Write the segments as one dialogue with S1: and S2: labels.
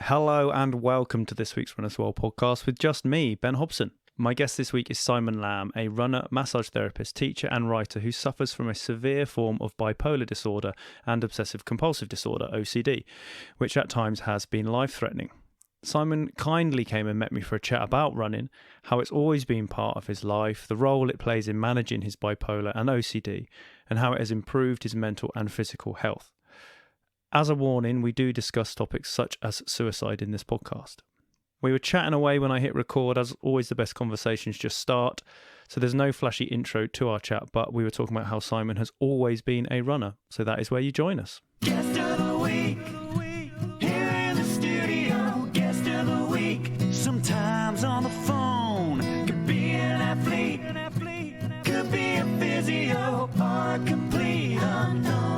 S1: Hello and welcome to this week's Runner's World podcast with just me, Ben Hobson. My guest this week is Simon Lamb, a runner, massage therapist, teacher and writer who suffers from a severe form of bipolar disorder and obsessive compulsive disorder, OCD, which at times has been life-threatening. Simon kindly came and met me for a chat about running, how it's always been part of his life, the role it plays in managing his bipolar and OCD, and how it has improved his mental and physical health. As a warning, we do discuss topics such as suicide in this podcast. We were chatting away when I hit record. As always, the best conversations just start. So there's no flashy intro to our chat, but we were talking about how Simon has always been a runner. So that is where you join us.
S2: Guest of the week, here in the studio. Guest of the week, sometimes on the phone. Could be an athlete, could be a physio, or a complete unknown.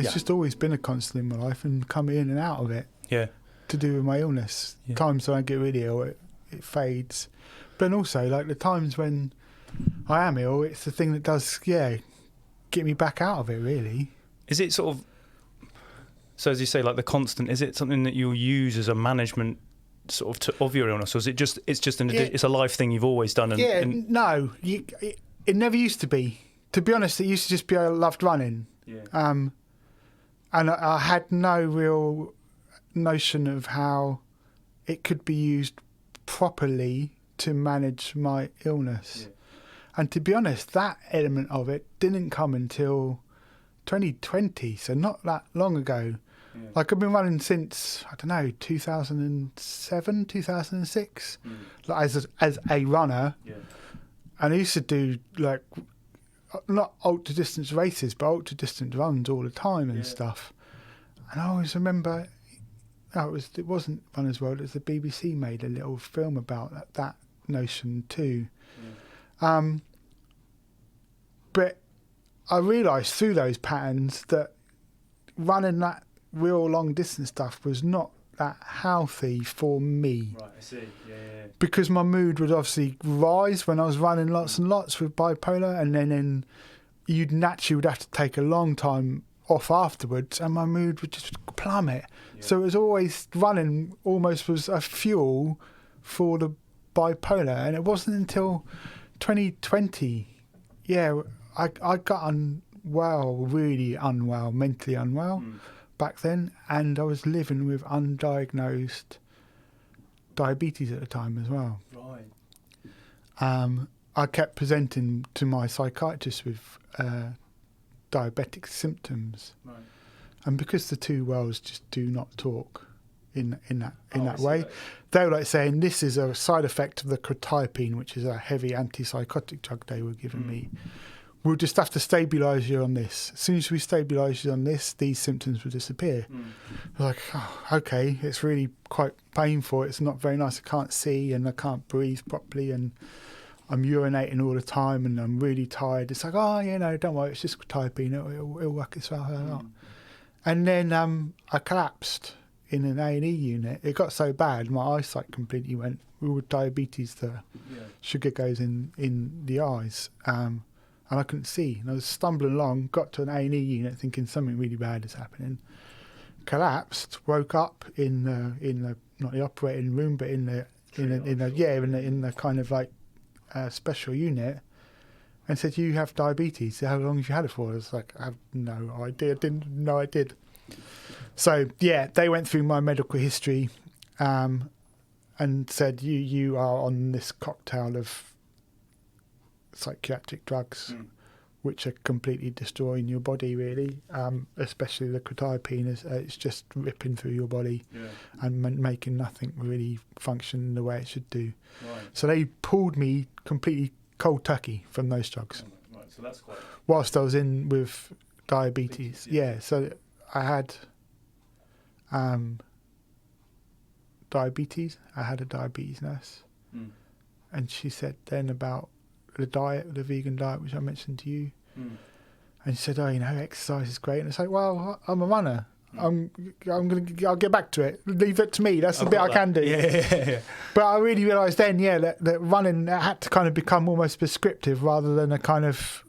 S3: It's just always been a constant in my life and come in and out of it.
S1: Yeah.
S3: To do with my illness.
S1: Yeah.
S3: Times when I get really ill, it fades. But also, like the times when I am ill, it's the thing that does, get me back out of it, really.
S1: Is it sort of, so as you say, like the constant, is it something that you'll use as a management sort of of your illness? Or is it just, it's a life thing you've always done?
S3: No, it never used to be. To be honest, it used to just be I loved running.
S1: Yeah.
S3: And I had no real notion of how it could be used properly to manage my illness. Yeah. And to be honest, that element of it didn't come until 2020, so not that long ago. Yeah. Like I've been running since, 2007, 2006, like as a runner. Yeah. And I used to do like, not ultra distance races, but ultra distance runs all the time and stuff. And I always remember, it wasn't Runner's World, it was the BBC made a little film about that notion too. Yeah. But I realised through those patterns that running that real long distance stuff was not that healthy for me.
S1: Right, I see. Yeah.
S3: Because my mood would obviously rise when I was running lots and lots with bipolar, and then you'd naturally have to take a long time off afterwards, and my mood would just plummet. Yeah. So it was always running almost was a fuel for the bipolar, and it wasn't until 2020, I got really unwell, mentally unwell back then, and I was living with undiagnosed diabetes at the time as well.
S1: Right.
S3: I kept presenting to my psychiatrist with diabetic symptoms, right. And because the two worlds just do not talk in that way, they were like saying this is a side effect of the quetiapine, which is a heavy antipsychotic drug they were giving me. We'll just have to stabilise you on this. As soon as we stabilise you on this, these symptoms will disappear. I was like, oh, okay, it's really quite painful. It's not very nice. I can't see and I can't breathe properly, and I'm urinating all the time and I'm really tired. It's like, don't worry, it's just quetiapine. It'll work itself out. And then I collapsed in an A&E unit. It got so bad, my eyesight completely went. With diabetes, the sugar goes in the eyes. And I couldn't see. And I was stumbling along, got to an A&E unit thinking something really bad is happening. Collapsed, woke up in the not the operating room, but in the kind of like special unit, and said, "You have diabetes. How long have you had it for?" I was like, "I have no idea. Didn't know I did." So they went through my medical history, and said, "You are on this cocktail of psychiatric drugs, which are completely destroying your body, really, especially the quetiapine. It's just ripping through your body and making nothing really function the way it should do." Right. So they pulled me completely cold turkey from those drugs.
S1: Right, so that's quite...
S3: Whilst I was in with diabetes. So I had diabetes. I had a diabetes nurse. And she said then about the diet, the vegan diet, which I mentioned to you. And she said, exercise is great. And it's like, well, I'm a runner. I'll get back to it. Leave it to me. That's the bit I can do.
S1: Yeah.
S3: But I really realised then, that running had to kind of become almost prescriptive rather than a kind of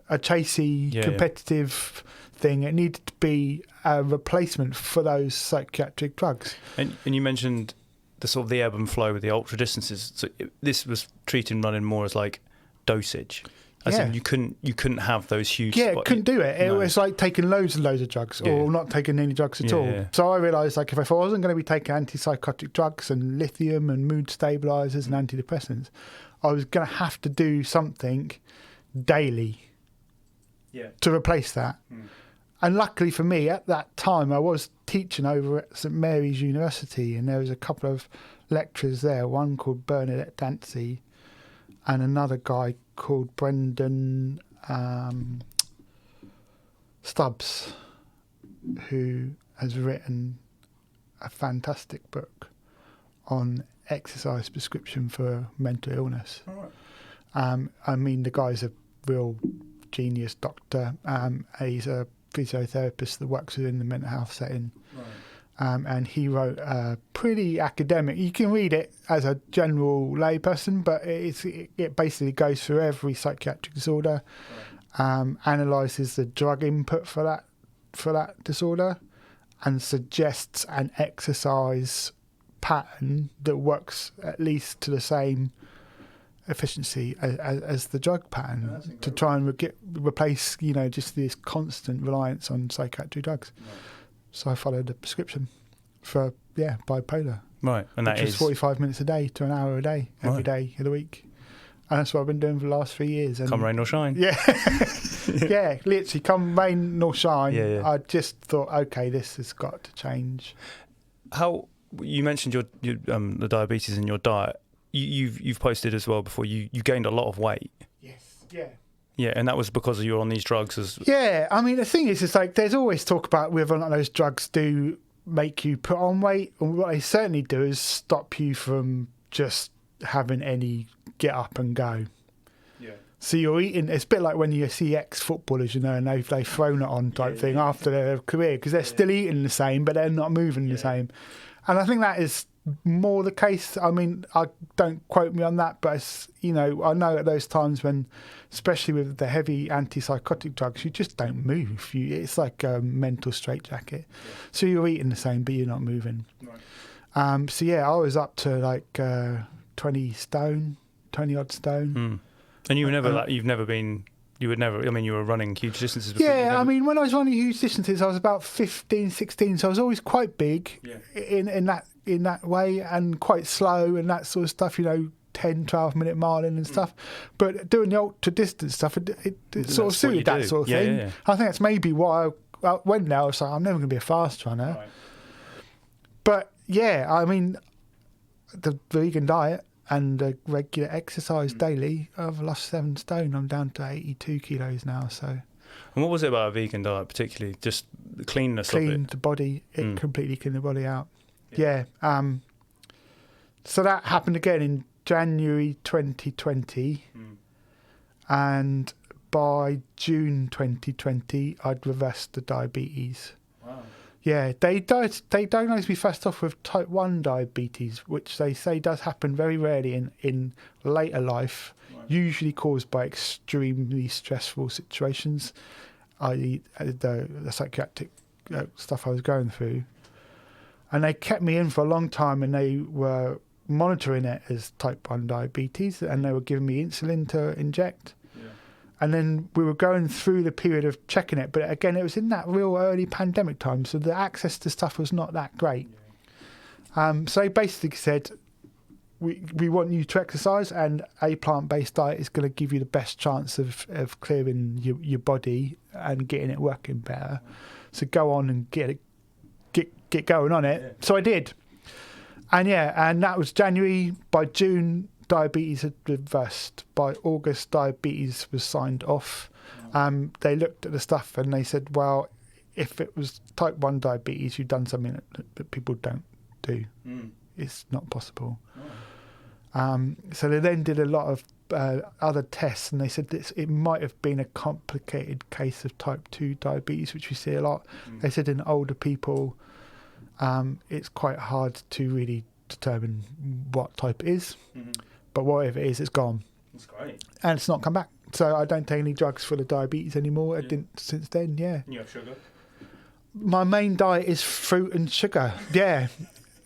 S3: a chasey, competitive something. It needed to be a replacement for those psychiatric drugs.
S1: And you mentioned the sort of the ebb and flow with the ultra distances. So this was treating running more as like dosage. As in you couldn't have those huge...
S3: Yeah, couldn't do it. It was like taking loads and loads of drugs or not taking any drugs at all. Yeah. So I realised, like, if I wasn't going to be taking antipsychotic drugs and lithium and mood stabilisers and antidepressants, I was going to have to do something daily to replace that. And luckily for me, at that time, I was teaching over at St Mary's University, and there was a couple of lecturers there, one called Bernadette Dancy and another guy called Brendan Stubbs, who has written a fantastic book on exercise prescription for mental illness.
S1: All right.
S3: I mean, the guy's a real genius doctor. He's a physiotherapist that works within the mental health setting.
S1: Right.
S3: And he wrote a pretty academic. You can read it as a general layperson, but it basically goes through every psychiatric disorder, analyses the drug input for that disorder, and suggests an exercise pattern that works at least to the same efficiency as the drug pattern to try and replace, just this constant reliance on psychiatric drugs. Right. So I followed the prescription for bipolar.
S1: Right, and that is
S3: 45 minutes a day to an hour a day, every day of the week. And that's what I've been doing for the last 3 years. And
S1: come rain or shine.
S3: Yeah, yeah, literally, come rain nor shine.
S1: Yeah.
S3: I just thought, okay, this has got to change.
S1: How you mentioned your the diabetes in your diet. You've posted as well before. You gained a lot of weight.
S3: Yes. Yeah.
S1: Yeah, and that was because you were on these drugs.
S3: Yeah, I mean, the thing is, it's like there's always talk about whether or not those drugs do make you put on weight, and what they certainly do is stop you from just having any get up and go. Yeah. So you're eating. It's a bit like when you see ex-footballers, and they've thrown it on type thing after their career because they're still eating the same, but they're not moving the same. And I think that is more the case. I mean, don't quote me on that, but I know at those times when, especially with the heavy antipsychotic drugs, you just don't move. It's like a mental straitjacket. Yeah. So you're eating the same, but you're not moving. Right. So yeah, I was up to like 20 odd stone.
S1: And you were never you were running huge distances before.
S3: Yeah, I mean, when I was running huge distances, I was about 15, 16, so I was always quite big in that way, and quite slow and that sort of stuff, 10, 12 minute miling and stuff. But doing the ultra distance stuff, it sort of suited that sort of thing. Yeah. I think that's maybe why I went there. I was like, I'm never going to be a fast runner. Right. But yeah, I mean, the vegan diet and the regular exercise daily, I've lost 7 stone. I'm down to 82 kilos now. So.
S1: And what was it about a vegan diet particularly? Just the cleanness of it?
S3: Cleaned the body. It completely cleaned the body out. Yeah. So that happened again in January 2020. And by June 2020, I'd reversed the diabetes. Wow. Yeah, they diagnosed me first off with type 1 diabetes, which they say does happen very rarely in later life, usually caused by extremely stressful situations, i.e. the psychiatric stuff I was going through. And they kept me in for a long time, and they were monitoring it as type 1 diabetes, and they were giving me insulin to inject. And then we were going through the period of checking it. But again, it was in that real early pandemic time, so the access to stuff was not that great. So they basically said, we want you to exercise, and a plant-based diet is going to give you the best chance of clearing your body and getting it working better. So go on and get going on it. Yeah. So I did. And that was January. By June, diabetes had reversed. By August, diabetes was signed off. They looked at the stuff and they said, well, if it was type 1 diabetes, you've done something that people don't do. It's not possible. So they then did a lot of other tests, and they said it might have been a complicated case of type 2 diabetes, which we see a lot. They said in older people, it's quite hard to really determine what type it is. But whatever it is, it's gone.
S1: That's great.
S3: And it's not come back So I don't take any drugs for the diabetes anymore. I didn't since then. Yeah.
S1: You have sugar?
S3: My main diet is fruit and sugar. Yeah.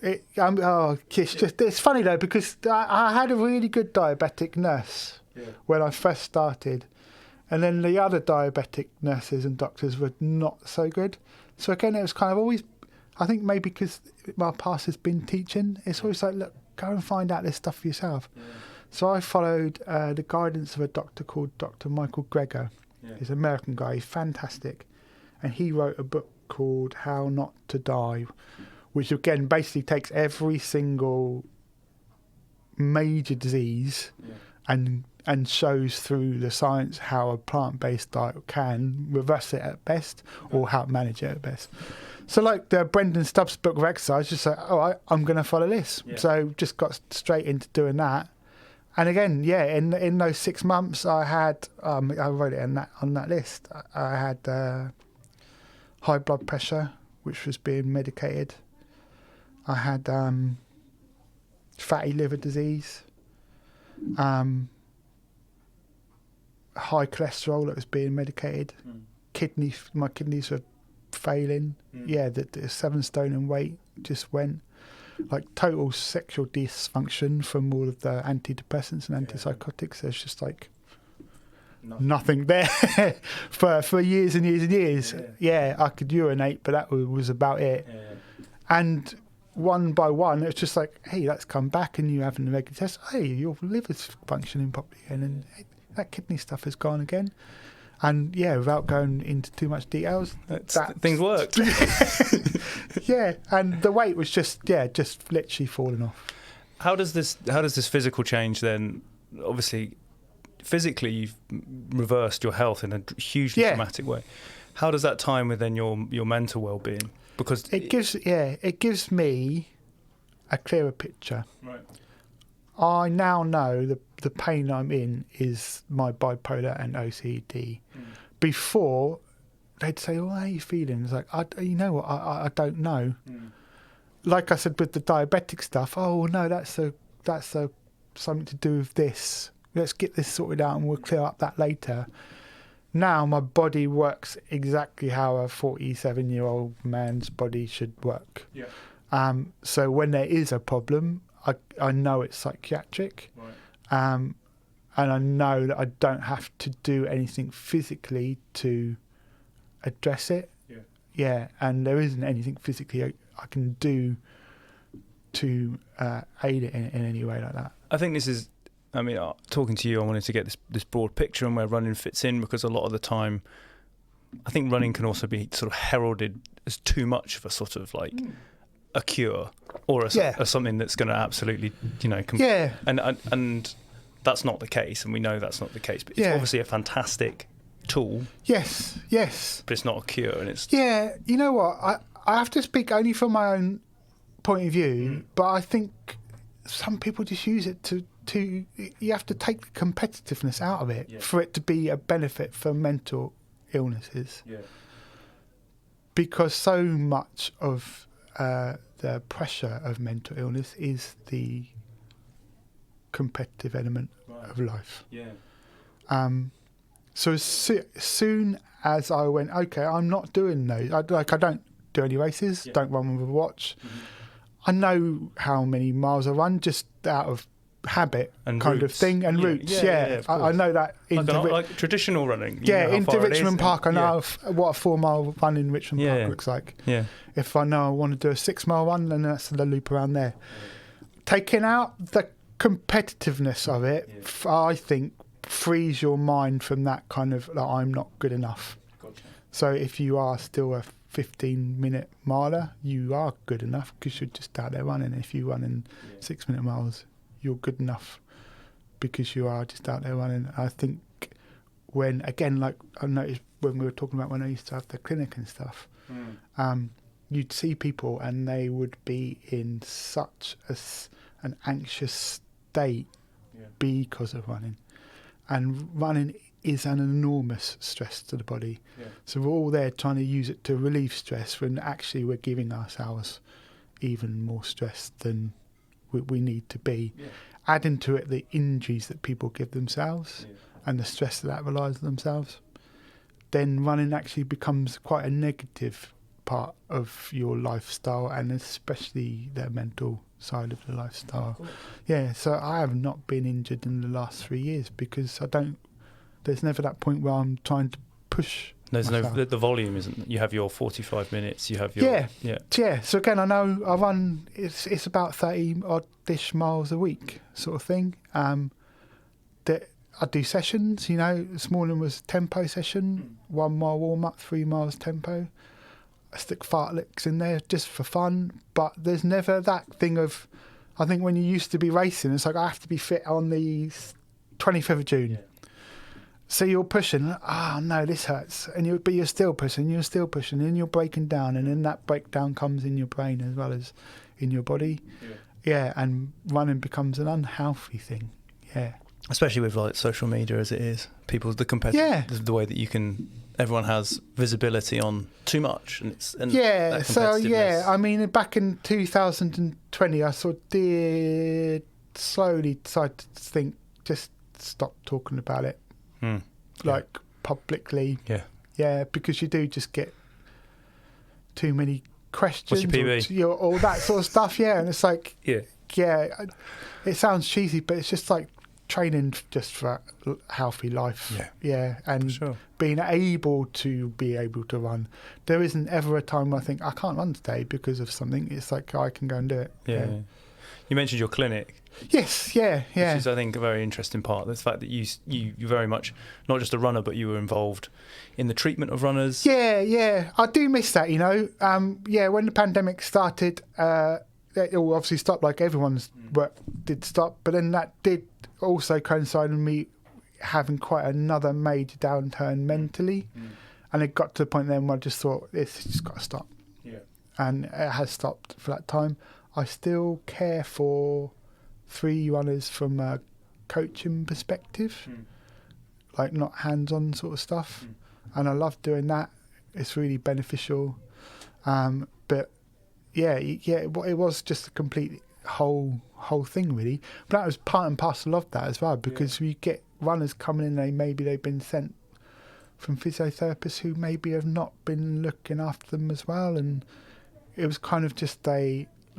S3: It's funny though, because I had a really good diabetic nurse when I first started, and then the other diabetic nurses and doctors were not so good. So again, it was kind of always, I think maybe because my past has been teaching, it's always like, look, go and find out this stuff for yourself. Yeah. So I followed the guidance of a doctor called Dr. Michael Greger. He's an American guy, he's fantastic, and he wrote a book called How Not to Die, which again basically takes every single major disease and shows through the science how a plant-based diet can reverse it at best or how to manage it at best. So like the Brendan Stubbs book of exercise, just like, all right, I'm going to follow this. So just got straight into doing that. And again, in those 6 months I had, I wrote it on that list, I had high blood pressure, which was being medicated. I had fatty liver disease, high cholesterol that was being medicated. My kidneys were failing. The 7 stone in weight just went. Like total sexual dysfunction from all of the antidepressants and antipsychotics. There's just like nothing there for years and years and years. I could urinate, but that was about it. And one by one, it's just like, hey, let's come back, and you having a regular test. Hey, your liver's functioning properly again, and hey, that kidney stuff has gone again. And without going into too much details,
S1: things worked.
S3: And the weight was just literally falling off.
S1: How does this physical change then? Obviously, physically you've reversed your health in a hugely dramatic way. How does that time with then your mental well-being? Because
S3: it gives me a clearer picture. Right. I now know the pain I'm in is my bipolar and OCD. Before, they'd say, "Oh, how are you feeling?" It's like, you know what? I don't know. Like I said with the diabetic stuff. Oh no, that's something to do with this. Let's get this sorted out, and we'll clear up that later. Now my body works exactly how a 47-year-old man's body should work. So when there is a problem, I know it's psychiatric, and I know that I don't have to do anything physically to address it. And there isn't anything physically I can do to aid it in any way like that.
S1: I think this is, talking to you, I wanted to get this broad picture and where running fits in, because a lot of the time I think running can also be sort of heralded as too much of a sort of like a cure or as something that's going to absolutely, and that's not the case, and we know that's not the case, but it's obviously a fantastic tool. Yes. But it's not a cure, and it's...
S3: Yeah, you know what? I have to speak only from my own point of view, but I think some people just use it to you have to take the competitiveness out of it for it to be a benefit for mental illnesses. Because so much of the pressure of mental illness is the competitive element of life. So as soon as I went, okay, I'm not doing those. I don't do any races, don't run with a watch. I know how many miles I run just out of habit and kind of thing, and routes. I know that.
S1: Like traditional running.
S3: Into Richmond Park, I know what a 4 mile run in Richmond Park looks like. If I know I want to do a 6 mile run, then that's the loop around there. Taking out the competitiveness of it, I think, frees your mind from that kind of like, I'm not good enough. So if you are still a 15-minute miler, you are good enough because you're just out there running. If you run in 6-minute miles, you're good enough because you are just out there running. I think when, again, like I noticed when we were talking about when I used to have the clinic and stuff, you'd see people and they would be in such an anxious state because of running. And running is an enormous stress to the body. So we're all there trying to use it to relieve stress when actually we're giving ourselves even more stress than we need to be. Adding to it the injuries that people give themselves. and the stress that relies on themselves, then running actually becomes quite a negative part of your lifestyle, and especially the mental side of the lifestyle. Yeah, so I have not been injured in the last 3 years because there's never that point where I'm trying to push
S1: There's
S3: myself.
S1: the volume isn't. You have your 45 minutes. You have your
S3: yeah. So again, I know I run. It's about 30 odd-ish miles a week, sort of thing. That I do sessions. You know, this morning was a tempo session, 1 mile warm up, 3 miles tempo. I stick fartleks in there just for fun, but there's never that thing of. I think when you used to be racing, it's like I have to be fit on the 25th of June. Yeah. So you're pushing, no, this hurts. But you're still pushing, and you're breaking down, and then that breakdown comes in your brain as well as in your body. Yeah, and running becomes an unhealthy thing. Yeah.
S1: Especially with like social media as it is. The competitive, the way that everyone has visibility on too much.
S3: I mean, back in 2020, I sort of did slowly decide to think, just stop talking about it. Publicly. Yeah, because you do just get too many questions.
S1: What's your PB?
S3: All that sort of stuff, and it's like, it sounds cheesy, but it's just like training just for a healthy life. And being able to run. There isn't ever a time where I think I can't run today because of something. It's like I can go and do it.
S1: Yeah. You mentioned your clinic.
S3: Yes, yeah.
S1: Which is, I think, a very interesting part. The fact that you're very much not just a runner, but you were involved in the treatment of runners.
S3: Yeah. I do miss that, you know. When the pandemic started, it all obviously stopped, like everyone's work did stop. But then that did also coincide with me having quite another major downturn mentally. And it got to the point then where I just thought, this has just got to stop. Yeah. And it has stopped for that time. I still care for 3 runners from a coaching perspective, like not hands-on sort of stuff. And I love doing that. It's really beneficial. But it was just a complete whole thing really. But that was part and parcel of that as well, because you get runners coming in, they've been sent from physiotherapists who maybe have not been looking after them as well. And it was kind of just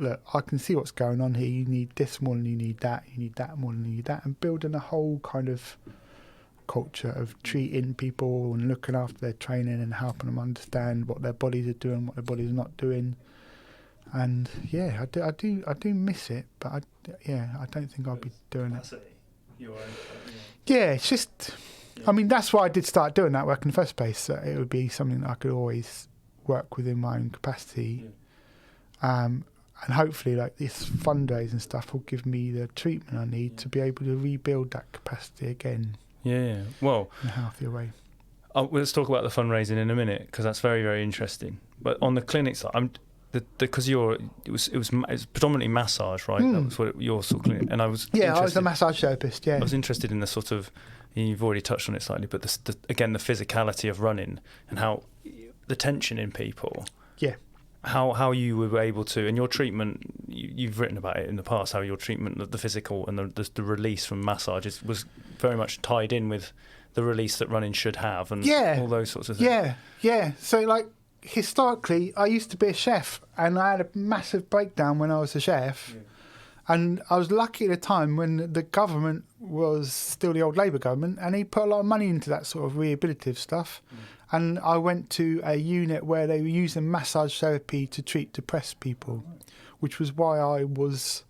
S3: look, I can see what's going on here. You need this more than you need that. You need that more than you need that. And building a whole kind of culture of treating people and looking after their training and helping them understand what their bodies are doing, what their bodies are not doing. And I do miss it, but I don't think I'll be doing it. It's just, I mean, that's why I did start doing that work in the first place. So it would be something that I could always work within my own capacity. And hopefully, like this fundraising stuff will give me the treatment I need to be able to rebuild that capacity again. Yeah. Well, in a healthier way.
S1: Let's talk about the fundraising in a minute, because that's very, very interesting. But on the clinic side, because it was predominantly massage, right? That was what your sort of clinic. And I was
S3: I was a massage therapist. Yeah,
S1: I was interested in the sort of. You've already touched on it slightly, but the physicality of running and how the tension in people.
S3: Yeah.
S1: How you were able to, and your treatment, you've written about it in the past, how your treatment of the physical and the release from massage was very much tied in with the release that running should have, and all those sorts of things.
S3: Yeah. So, like, historically, I used to be a chef, and I had a massive breakdown when I was a chef. Yeah. And I was lucky at a time when the government was still the old Labour government, and he put a lot of money into that sort of rehabilitative stuff. And I went to a unit where they were using massage therapy to treat depressed people, which was why I was,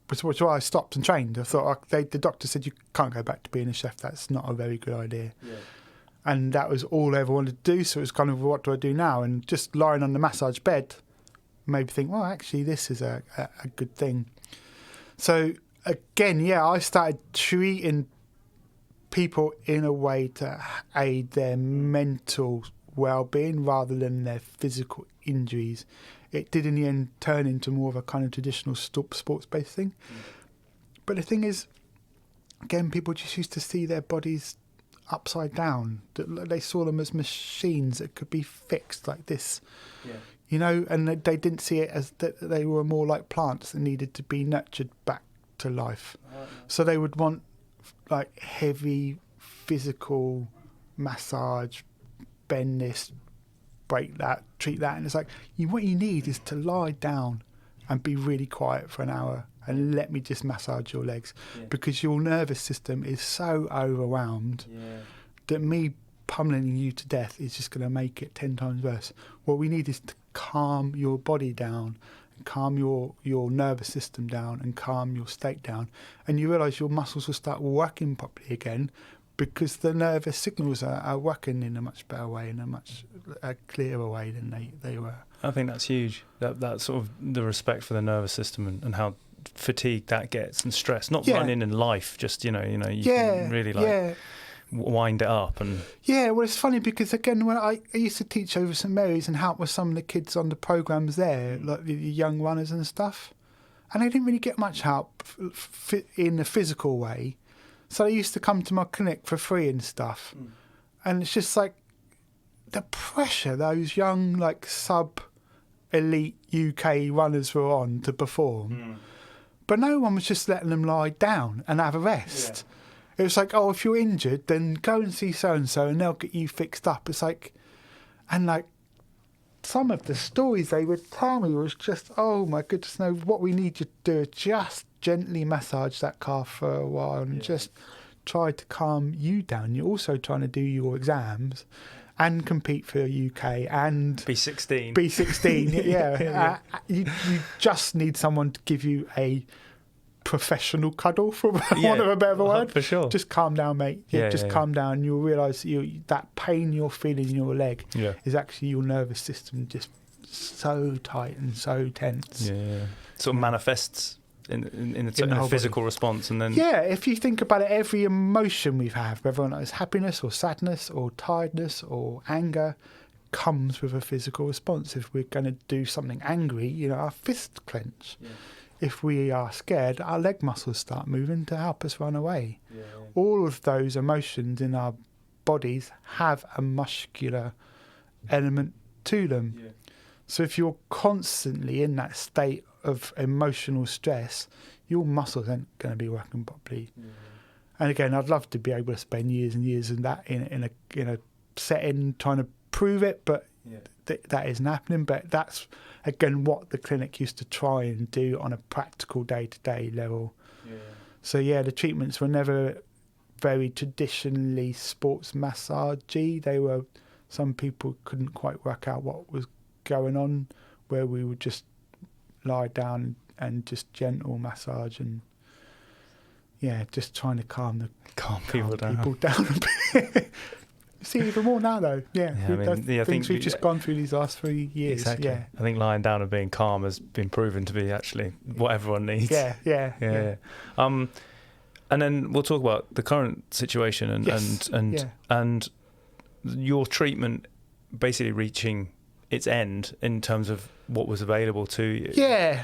S3: which was why I stopped and trained. I thought the doctor said you can't go back to being a chef. That's not a very good idea. Yeah. And that was all I ever wanted to do. So it was kind of, what do I do now? And just lying on the massage bed made me think, well, actually, this is a good thing. So again, I started treating people in a way to aid their mental well-being rather than their physical injuries. It did in the end turn into more of a kind of traditional sports-based thing. But the thing is, again, people just used to see their bodies upside down. They saw them as machines that could be fixed like this, you know, and they didn't see it as that they were more like plants that needed to be nurtured back to life. So they would want like heavy physical massage, bend this, break that, treat that, and it's like what you need is to lie down and be really quiet for an hour and let me just massage your legs, because your nervous system is so overwhelmed that me pummeling you to death is just going to make it 10 times worse. What we need is to calm your body down, and calm your nervous system down, and calm your state down, and you realise your muscles will start working properly again, because the nervous signals are working in a much better way, in a much clearer way than they were.
S1: I think that's huge. That sort of the respect for the nervous system and how fatigued that gets and stress. Not running in life, just you can really wind it up and.
S3: Yeah, well, it's funny because again, when I used to teach over St Mary's and help with some of the kids on the programmes there, like the young runners and stuff, and they didn't really get much help in the physical way. So they used to come to my clinic for free and stuff. And it's just like the pressure those young, like sub-elite UK runners were on to perform. But no one was just letting them lie down and have a rest. It was like, oh, if you're injured, then go and see so-and-so and they'll get you fixed up. It's like, and like some of the stories they would tell me was just, oh my goodness, no, what we need you to do is just gently massage that calf for a while and just try to calm you down. You're also trying to do your exams and compete for UK and
S1: be 16.
S3: You just need someone to give you a professional cuddle, for want of a better word.
S1: For sure.
S3: Just calm down, mate. Calm down. You'll realise that pain you're feeling in your leg is actually your nervous system just so tight and so tense.
S1: Sort of manifests in a physical response, and then
S3: if you think about it, every emotion we have, whether or not it's happiness or sadness or tiredness or anger, comes with a physical response. If we're going to do something angry, our fists clench. If we are scared, our leg muscles start moving to help us run away. All of those emotions in our bodies have a muscular element to them. So if you're constantly in that state of emotional stress, your muscles aren't going to be working properly. And again, I'd love to be able to spend years and years in that in a setting trying to prove it, but that isn't happening. But that's again what the clinic used to try and do on a practical day-to-day level. So the treatments were never very traditionally sports massagey. They were, some people couldn't quite work out what was going on, where we would just lie down and just gentle massage and just trying to calm people down a bit. See even more now though. I think we've just gone through these last 3 years.
S1: Exactly. I think lying down and being calm has been proven to be actually what everyone needs. And then we'll talk about the current situation and your treatment basically reaching its end in terms of what was available to you.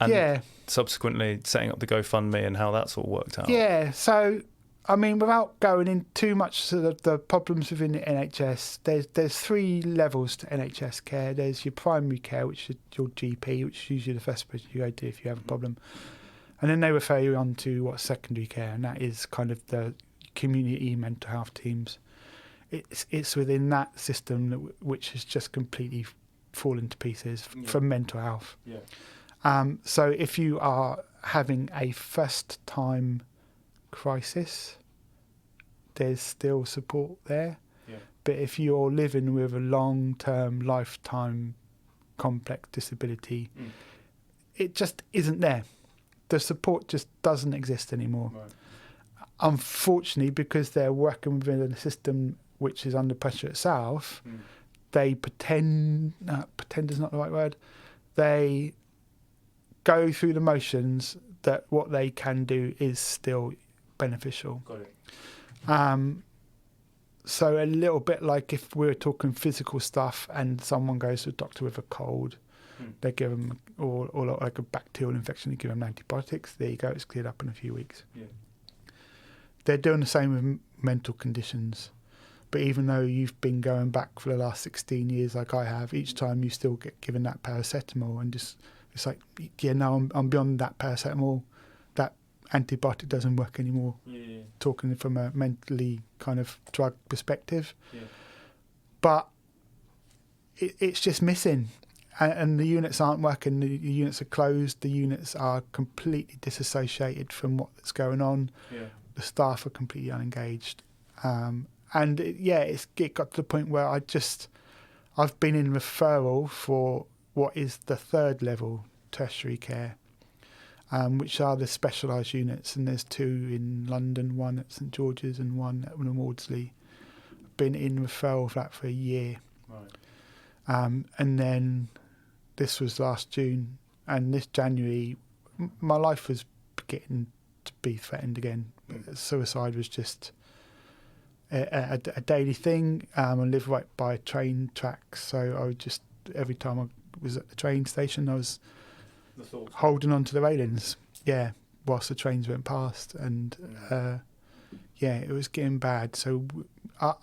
S1: And subsequently setting up the GoFundMe and how that's all worked out.
S3: So I mean, without going in too much to the problems within the NHS, there's 3 levels to NHS care. There's your primary care, which is your GP, which is usually the first person you go to if you have a problem. And then they refer you on to what's secondary care, and that is kind of the community mental health teams. It's within that system which has just completely fallen to pieces for mental health. So if you are having a first-time crisis, there's still support there. But if you're living with a long-term, lifetime complex disability, it just isn't there. The support just doesn't exist anymore. Unfortunately, because they're working within a system which is under pressure itself, they pretend is not the right word, they go through the motions that what they can do is still beneficial.
S1: Got it.
S3: So a little bit like if we're talking physical stuff and someone goes to a doctor with a cold, they give them, or like a bacterial infection, they give them antibiotics. There you go, it's cleared up in a few weeks. They're doing the same with mental conditions. But even though you've been going back for the last 16 years like I have, each time you still get given that paracetamol and just, it's like, I'm beyond that paracetamol. That antibiotic doesn't work anymore. Talking from a mentally kind of drug perspective, but it's just missing, and the units aren't working. The units are closed. The units are completely disassociated from what's going on. The staff are completely unengaged, and it got to the point where I've been in referral for what is the third level tertiary care, which are the specialised units, and there's 2 in London, one at St George's and one at Maudsley. I've been in referral for that for a year. And then this was last June, and this January, my life was getting to be threatened again. Suicide was just a daily thing. I live right by train tracks, so I would just, every time I was at the train station, I was holding on to the railings, whilst the trains went past, and it was getting bad. So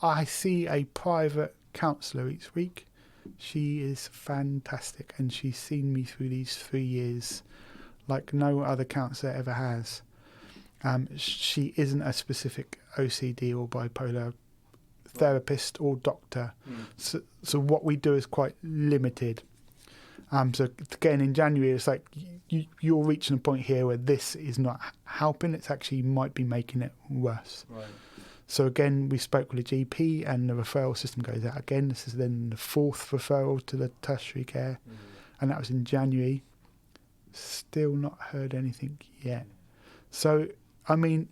S3: I see a private counsellor each week. She is fantastic, and she's seen me through these 3 years like no other counsellor ever has. She isn't a specific OCD or bipolar therapist or doctor, so what we do is quite limited. So again, in January, it's like you're reaching a point here where this is not helping. It's actually might be making it worse. So again, we spoke with the GP, and the referral system goes out again. This is then the 4th referral to the tertiary care, and that was in January. Still not heard anything yet. So, I mean,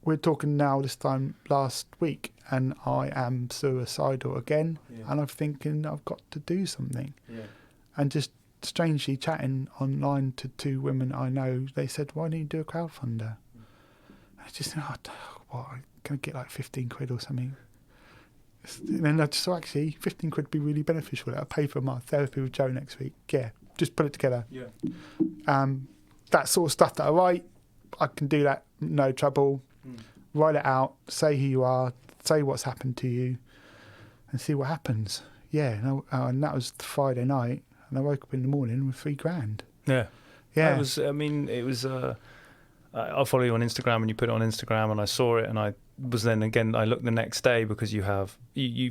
S3: we're talking now this time last week, and I am suicidal again, and I'm thinking I've got to do something. And just strangely chatting online to 2 women I know, they said, why don't you do a crowdfunder? I just thought, what, can I get like 15 quid or something? And then I just thought, actually, 15 quid would be really beneficial. I'll pay for my therapy with Joe next week. Yeah, just put it together. That sort of stuff that I write, I can do that, no trouble. Write it out, say who you are, say what's happened to you, and see what happens. And that was Friday night, and I woke up in the morning with $3,000.
S1: That was, I mean, it was I'll follow you on Instagram, and you put it on Instagram, and I saw it, and I was then again, I looked the next day, because you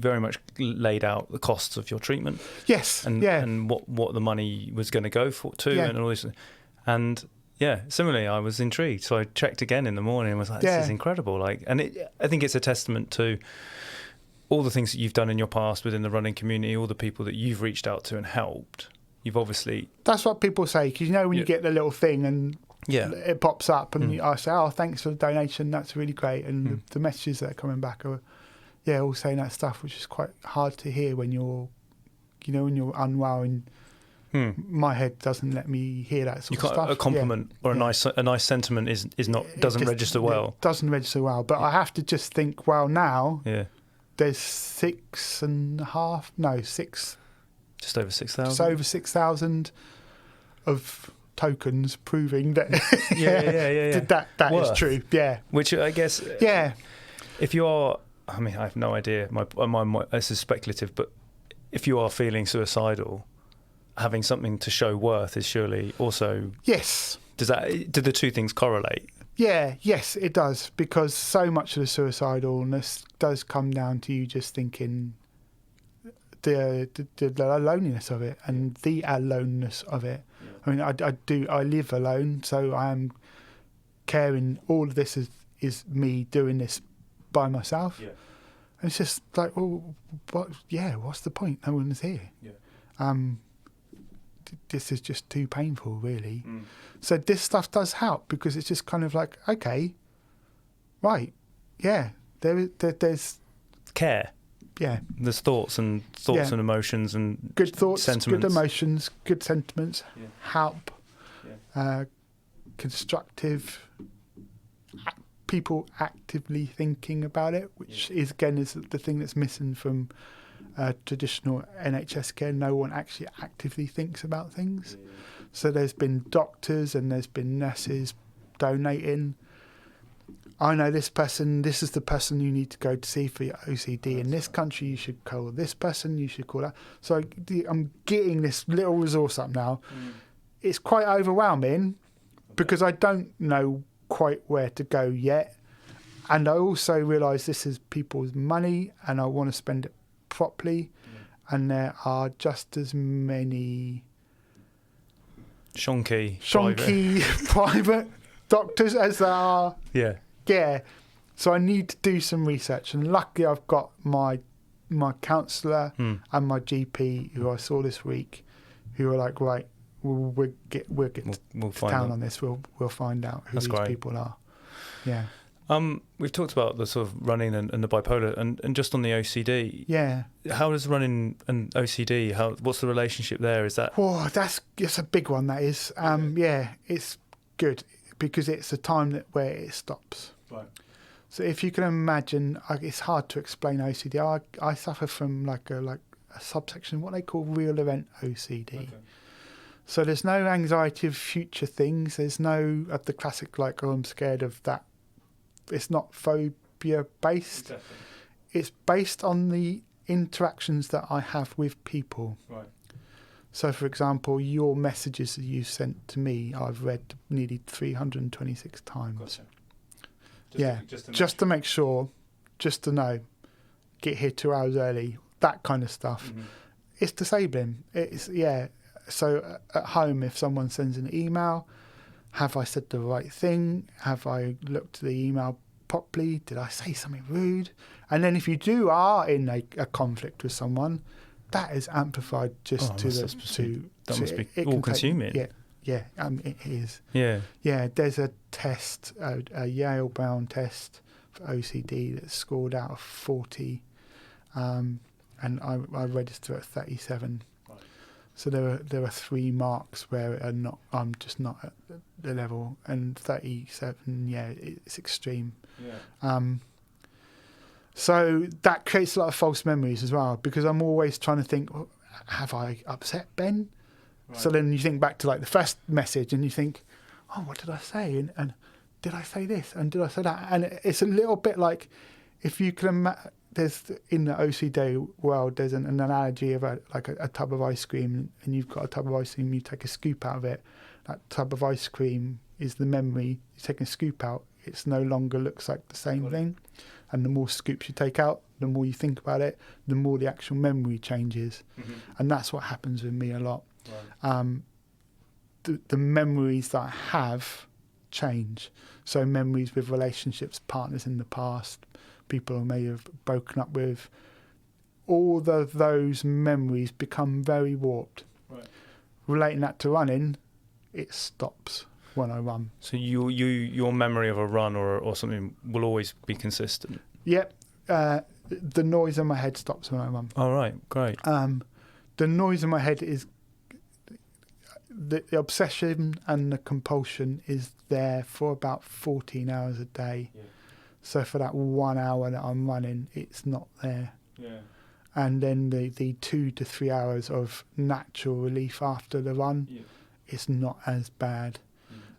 S1: very much laid out the costs of your treatment. And what the money was going to go to, and all this. And similarly, I was intrigued, so I checked again in the morning and was like, this is incredible. Like, and I think it's a testament to all the things that you've done in your past within the running community, all the people that you've reached out to and helped. You've obviously... That's
S3: what people say, because when you get the little thing and it pops up, and I say, oh, thanks for the donation, that's really great. And the messages that are coming back are, all saying that stuff, which is quite hard to hear when you're, when you're unwell, and my head doesn't let me hear that sort of stuff.
S1: A compliment or a nice sentiment doesn't register well.
S3: It doesn't register well, but I have to just think, well, now... There's 6,500,
S1: just over 6,000.
S3: Just over 6,000 of tokens proving that that is true.
S1: Which I guess. If you are, I mean, I have no idea. My this is speculative, but if you are feeling suicidal, having something to show worth is surely also.
S3: Yes.
S1: Do the two things correlate?
S3: Yes, it does, because so much of the suicidalness does come down to you just thinking the loneliness of it and the aloneness of it. I mean, I live alone, so I am caring. All of this is me doing this by myself. And it's just like, what's the point? No one's here. This is just too painful, really. So this stuff does help, because it's just kind of like, okay, right, there's
S1: care. There's thoughts and emotions and
S3: good thoughts,
S1: sentiments.
S3: Good emotions, good sentiments, help, constructive, people actively thinking about it, which is the thing that's missing from traditional NHS care. No one actually actively thinks about things. So there's been doctors and there's been nurses donating. I know this person, this is the person you need to go to see for your OCD. In this country, you should call this person, you should call that. So I'm getting this little resource up now. It's quite overwhelming, because I don't know quite where to go yet. And I also realise this is people's money and I want to spend it properly. And there are just as many
S1: shonky
S3: private doctors as there are.
S1: Yeah.
S3: Yeah. So I need to do some research. And luckily I've got my counsellor and my GP who I saw this week who are like, right, we'll get to town on this. We'll find out who these people are. Yeah.
S1: We've talked about the sort of running and the bipolar and just on the OCD.
S3: Yeah.
S1: How does running and OCD, what's the relationship there? Is that...
S3: Oh, that's a big one, that is. Yeah, it's good because it's a time where it stops.
S1: Right.
S3: So if you can imagine, it's hard to explain OCD. I suffer from like a subsection, what they call real event OCD. Okay. So there's no anxiety of future things. There's no of the classic like, oh, I'm scared of that. It's not phobia based. Exactly. It's based on the interactions that I have with people. Right. So, for example, your messages that you sent to me, I've read nearly 326 times. Gotcha. Just to make sure, just to know, get here 2 hours early, that kind of stuff. Mm-hmm. It's disabling. So at home, if someone sends an email, have I said the right thing? Have I looked at the email properly? Did I say something rude? And then if you are in a conflict with someone, that is amplified
S1: that must be all-consuming.
S3: It is.
S1: Yeah.
S3: Yeah, there's a test, a Yale-bound test for OCD that's scored out of 40, and I register at 37. So there are 3 marks where I'm just not at the level, and 37, it's extreme. Yeah. So that creates a lot of false memories as well, because I'm always trying to think, have I upset Ben? Right. So then you think back to like the first message and you think, oh, what did I say? And did I say this? And did I say that? And it's a little bit like, if you can imagine, there's in the OCD world, there's an analogy of a tub of ice cream, and you've got a tub of ice cream, you take a scoop out of it. That tub of ice cream is the memory. You take a scoop out, it's no longer looks like the same thing. And the more scoops you take out, the more you think about it, the more the actual memory changes. Mm-hmm. And that's what happens with me a lot. Right. The memories that I have change. So memories with relationships, partners in the past, people I may have broken up with, all those memories become very warped. Right. Relating that to running, it stops when I run.
S1: So your memory of a run or something will always be consistent?
S3: Yep. The noise in my head stops when I run.
S1: All right, great.
S3: The noise in my head is the obsession and the compulsion is there for about 14 hours a day. Yeah. So for that 1 hour that I'm running, it's not there. Yeah. And then the 2 to 3 hours of natural relief after the run, it's not as bad.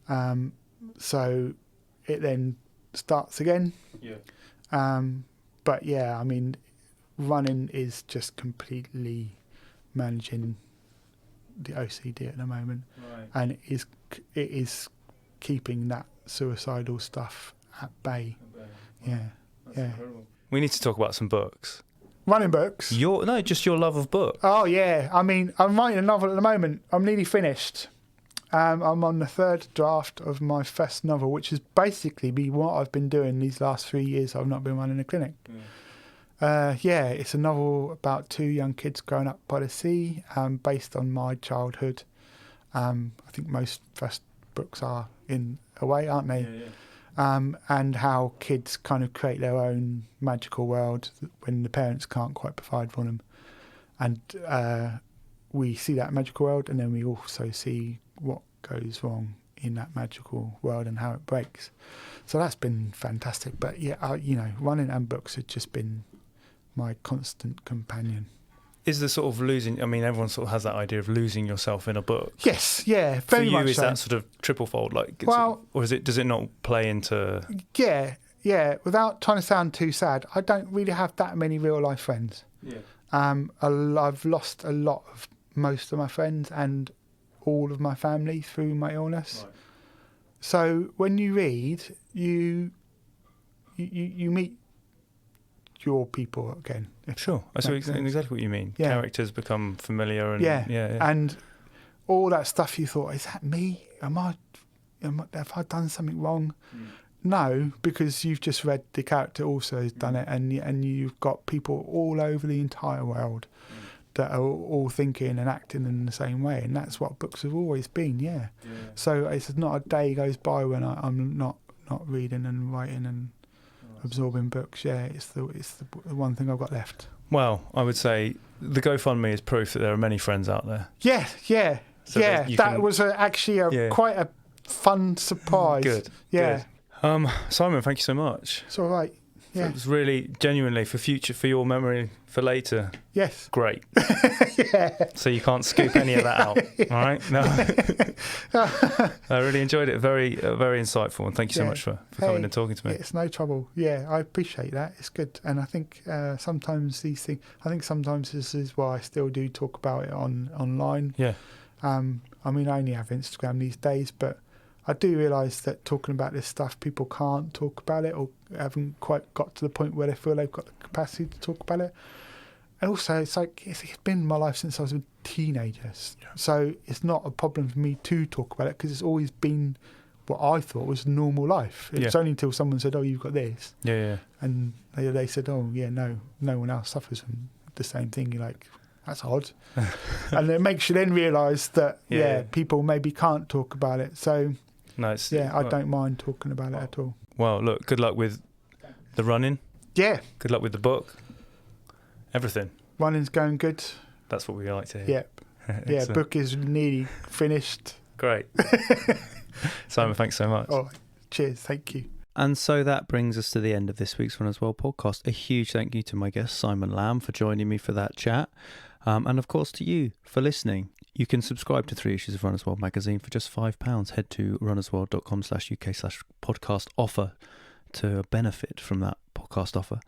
S3: Mm. So it then starts again. Yeah. But yeah, I mean, running is just completely managing the OCD at the moment, right. And it is keeping that suicidal stuff at bay. Yeah, that's
S1: incredible. We need to talk about some books.
S3: Running books?
S1: Just your love of books.
S3: Oh yeah, I mean, I'm writing a novel at the moment. I'm nearly finished. I'm on the 3rd draft of my first novel, which has basically been what I've been doing these last 3 years. I've not been running a clinic. Yeah. It's a novel about 2 young kids growing up by the sea, based on my childhood. I think most first books are in a way, aren't they? Yeah. And how kids kind of create their own magical world when the parents can't quite provide for them. And we see that magical world, and then we also see what goes wrong in that magical world and how it breaks. So that's been fantastic. But yeah, running and books have just been my constant companion.
S1: Is the sort of losing, I mean, everyone sort of has that idea of losing yourself in a book.
S3: Yes, yeah, very much so.
S1: For you, is that sort of triple fold? Or does it not play into...
S3: Yeah, without trying to sound too sad, I don't really have that many real life friends. Yeah. I've lost a lot of most of my friends and all of my family through my illness. So when you read, you meet your people again.
S1: Sure, I see exactly what you mean.
S3: Yeah.
S1: Characters become familiar, and
S3: Yeah. And all that stuff you thought, is that me? Have I done something wrong? No, because you've just read the character also has done it, and you've got people all over the entire world that are all thinking and acting in the same way, and that's what books have always been. Yeah. So it's not a day goes by when I'm not reading and writing and absorbing books. Yeah, it's the one thing I've got left.
S1: Well, I would say the GoFundMe is proof that there are many friends out there.
S3: Yeah.
S1: So
S3: That was actually quite a fun surprise.
S1: Good.
S3: Yeah.
S1: Good. Simon, thank you so much.
S3: It's all right. Yeah.
S1: It was really genuinely for your memory for later.
S3: Yes.
S1: Great.
S3: Yeah.
S1: So you can't scoop any of that out. All right. No. I really enjoyed it. Very insightful, and thank you so much for coming and talking to me.
S3: It's no trouble. Yeah, I appreciate that. It's good, and I think sometimes these things. I think sometimes this is why I still do talk about it online.
S1: Yeah.
S3: I mean, I only have Instagram these days, but I do realise that talking about this stuff, people can't talk about it or haven't quite got to the point where they feel they've got the capacity to talk about it. And also, it's been my life since I was a teenager. Yeah. So it's not a problem for me to talk about it because it's always been what I thought was normal life. It's only until someone said, "Oh, you've got this."
S1: Yeah.
S3: And they said, "Oh, yeah, no one else suffers from the same thing." You're like, that's odd. And it makes you then realise that, people maybe can't talk about it. So...
S1: No,
S3: I don't mind talking about it at all.
S1: Well, look, good luck with the running.
S3: Yeah.
S1: Good luck with the book. Everything.
S3: Running's going good.
S1: That's what we like to hear.
S3: Yep. Yeah, book is nearly finished.
S1: Great. Simon, thanks so much.
S3: Oh, cheers. Thank you.
S1: And so that brings us to the end of this week's Run As Well podcast. A huge thank you to my guest, Simon Lamb, for joining me for that chat. And of course to you for listening. You can subscribe to 3 issues of Run As Well magazine for just £5. Head to runasworld.com/UK/podcast offer to benefit from that podcast offer.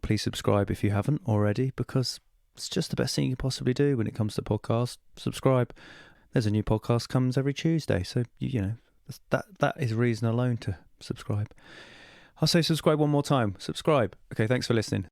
S1: Please subscribe if you haven't already, because it's just the best thing you can possibly do when it comes to podcasts. Subscribe. There's a new podcast comes every Tuesday, so that is reason alone to subscribe. I'll say subscribe one more time. Subscribe. Okay, thanks for listening.